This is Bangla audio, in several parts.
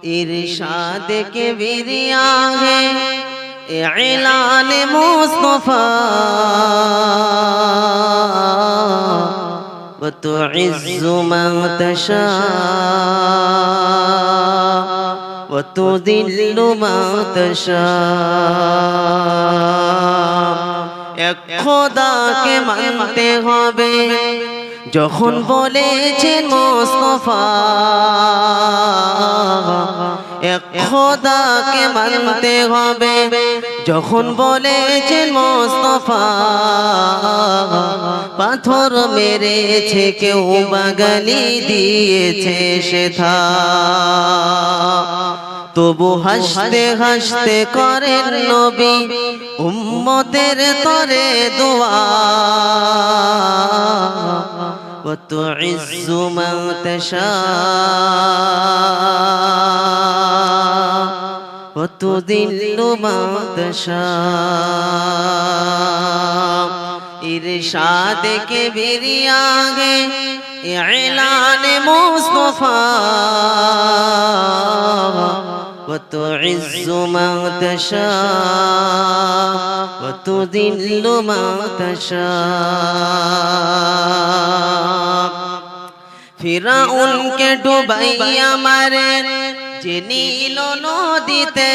इरशाद के बिरिया है ऐलान मुस्तफा व तुइज़्ज़ु मन तशा व तुज़िल्लु मन तशा। एक खुदा के मानते होबे যখন বলেছেন মুস্তাফা, এক খোদাকে মানতে হবে যখন বলেছেন মুস্তাফা। পাথর মেরেছে কেউ বাগালি দিয়েছে সেথা, তবু হাসতে হাসতে করেন নবী উম্মতের তরে দোয়া। وتعز من تشاء وتذل من تشاء। इरशाद के बिरिया है ऐलान मुस्तफा وتعز من تشاء وتذل من تشاء। ফিরাউন কে ডুবাইয়া মারে যে নীল নদীতে,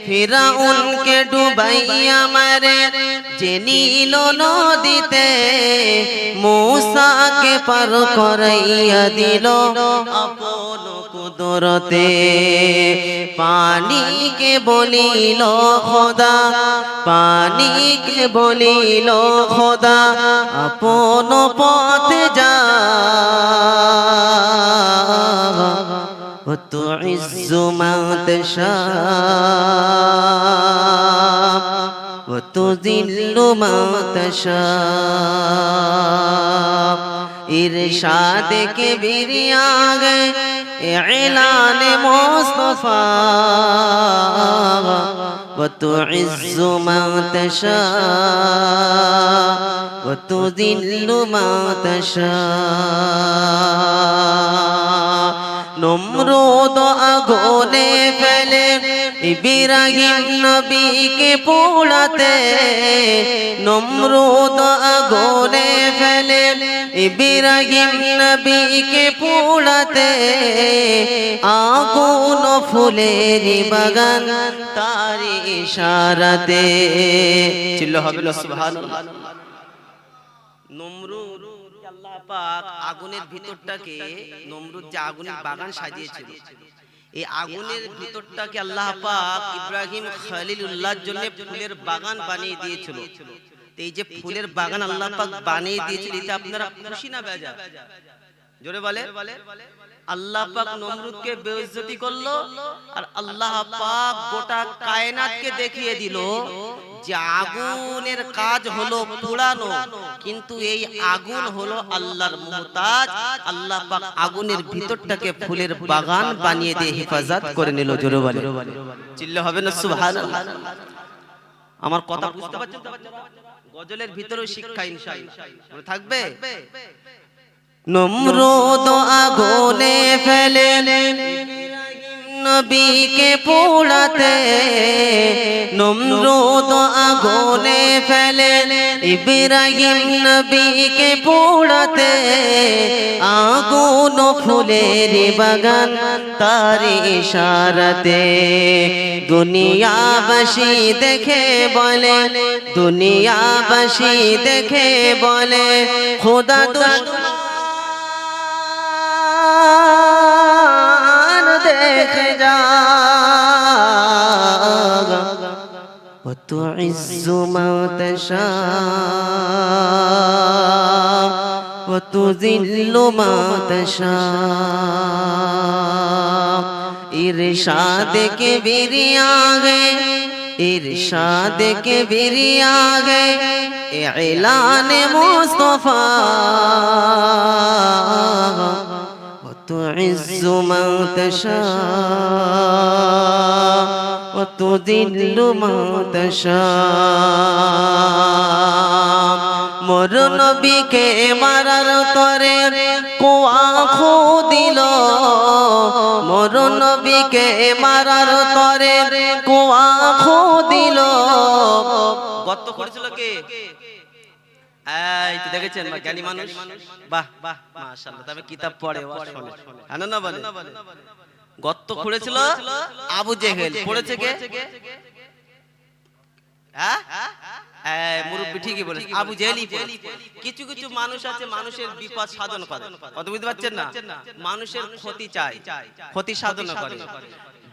ফিরাউন কে ডুবাইয়া মারে যে নীল নদীতে, মূসাকে পার করাইয়া দিল আপন কুদরতে। পানিকে বলিল খোদা, পানিকে বলিল খোদা আপন পথে যা। وتعز من تشاء وتذل من تشاء। इरशाद के बिरिया है ऐलान मुस्तफा وتعز من تشاء وتذل من تشاء। नमरूद आगोने फैले इब्राहिम नबी के पोड़ाते, नमरूद आगोने फैले इब्राहिम नबी के पोड़ाते, आगुन फुलेरी बगान तारी इशाराते। चिल्लो हबीब सुभानुल्लाह। नमरूद আল্লাহ পাক আগুনের ভিতরটাকে, নমরুদ যে আগুনের বাগান সাজিয়েছিল, এই আগুনের ভিতরটাকে আল্লাহ পাক ইব্রাহিম খলিলুল্লাহর জন্য ফুলের বাগান বানিয়ে দিয়েছিল। এই যে ফুলের বাগান আল্লাহ পাক বানিয়ে দিয়েছিল, এটা আপনারা খুশি না বেজা? জোরে বলে। আল্লাহ পাক নমরুদকে বেইজ্জতি করলো, আর আল্লাহ পাক গোটা কায়নাতকে দেখিয়ে দিল যে আগুনের কাজ হলো পোড়ানো, কিন্তু এই আগুন হলো আল্লাহর মুহতাজ। আল্লাহ পাক আগুনের ভিতরটাকে ফুলের বাগান বানিয়ে দিয়ে হেফাজত করে নিল। জোরে বলে, চিল্লা হবে না সুবহানাল্লাহ। আমার কথা বুঝতে পারছেন তো? গজলের ভিতরেও শিক্ষা ইনশাআল্লাহ থাকবে। नमरूद आगोने फैले नबी के पोड़ाते, नमरूद आगोने फैले इब्राहिम नबी के पोड़ाते, आगुन फुलेरी बगान तारी इशाराते। दुनियाबासी देखे बोले, दुनियाबासी देखे बोले खुदा देख जा। وتعز من تشاء وتذل من تشاء। इरशाद के बिरिया है, इरशाद के बिरिया है ऐलान मुस्तफा وتعز من تشاء وتذل من تشاء। मोर नबी के मारार तरे कुआ खो दिल, मोर নবীকে মারার তরে কুয়া খুদিল। গর্ত করেছিল কে? এই তো দেখেছেন জ্ঞানী মানুষ, বাহ বাহ মাশাআল্লাহ, তবে কিতাব পড়ে ওয়াজ শুনে, জানেন না বলে। গর্ত খুঁড়েছিল আবু জেহেল, পড়েছে কে? হ্যাঁ মুরব্বি ঠিকই বলেছে, আবু জেহেলই পড়েছে। কিছু কিছু মানুষ আছে মানুষের বিপদ সাধন করে, কত বুঝতে পারছেন না? মানুষের ক্ষতি চায়, ক্ষতি সাধন করে।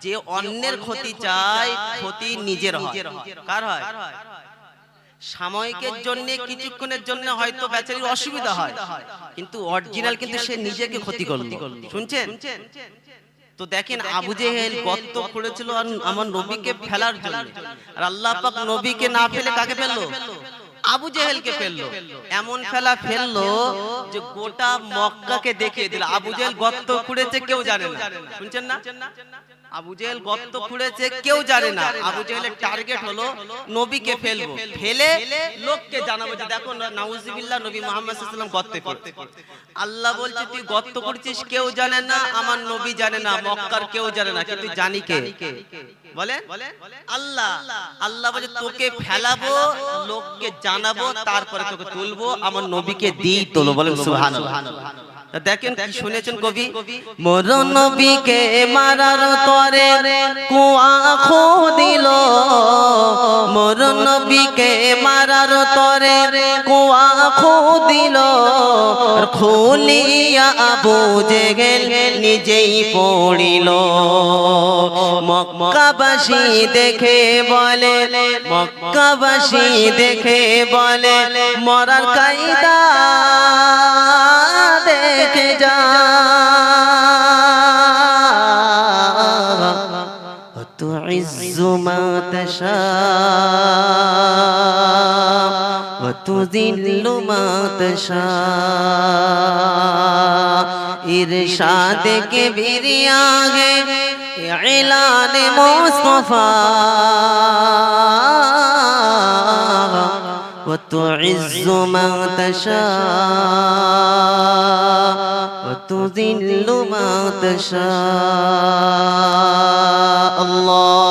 যে অন্যের ক্ষতি চায়, ক্ষতি নিজের হয়। কার হয়? সাময়িকের জন্য, কিছুক্ষণের জন্য হয়তো বেচারির অসুবিধা হয়, কিন্তু অরিজিনাল কিন্তু সে নিজেকে ক্ষতি করলো। শুনছেন? তো দেখেন আবু জেহেল গর্ত করেছিল আমার নবীকে ফেলার জন্য, আর আল্লাহ পাক নবীকে না ফেলে কাকে ফেললো? আবু জেহেলকে ফেললো। এমন ফেলা ফেললো যে গোটা মক্কাকে দেখিয়ে দিল আবু জেহেল গর্ত খুঁড়েছে, কেউ জানে না। শুনছেন না? আবু জেহেল গর্ত খুঁড়েছে, কেউ জানে না। আবু জেহেলের টার্গেট হলো নবীকে ফেলবো, ফেলে লোককে জানাবো যে দেখো নাউজুবিল্লাহ নবী মুহাম্মদ সাল্লাল্লাহু আলাইহি ওয়াসাল্লাম গর্তে পড়েছে। আল্লাহ বলছে তুই গর্ত করেছিস, কেউ জানে না, আমার নবী জানে না, মক্কার কেউ জানে না, কিন্তু জানি কে? বলেন আল্লাহ। আল্লাহ বলে তোকে ফেলাবো, লোককে জানাবো, তারপরে তোকে তুলবো, আমার নবীকে দিই তোলো। বলেন সুবহানাল্লাহ। দেখেন কি শুনেছেন কবি? মোর নবীকে মারার তরে কুয়া খুদিল, মোর নবীকে মারার তরে কুয়া খুদিল, খুলিয়া আবু জেহেল নিজেই পড়িল। মক্কাবাসী দেখে বলে, মক্কাবাসী দেখে বলে মরার কায়দা দেখে যা। তুইজ্জু মা তাশা ওয়া তুযিল্লু মা তাশা, ইরশাদ কে বিরিয়া গে ইলান মুস্তাফা, وتعز من تشاء وتذل من تشاء. الله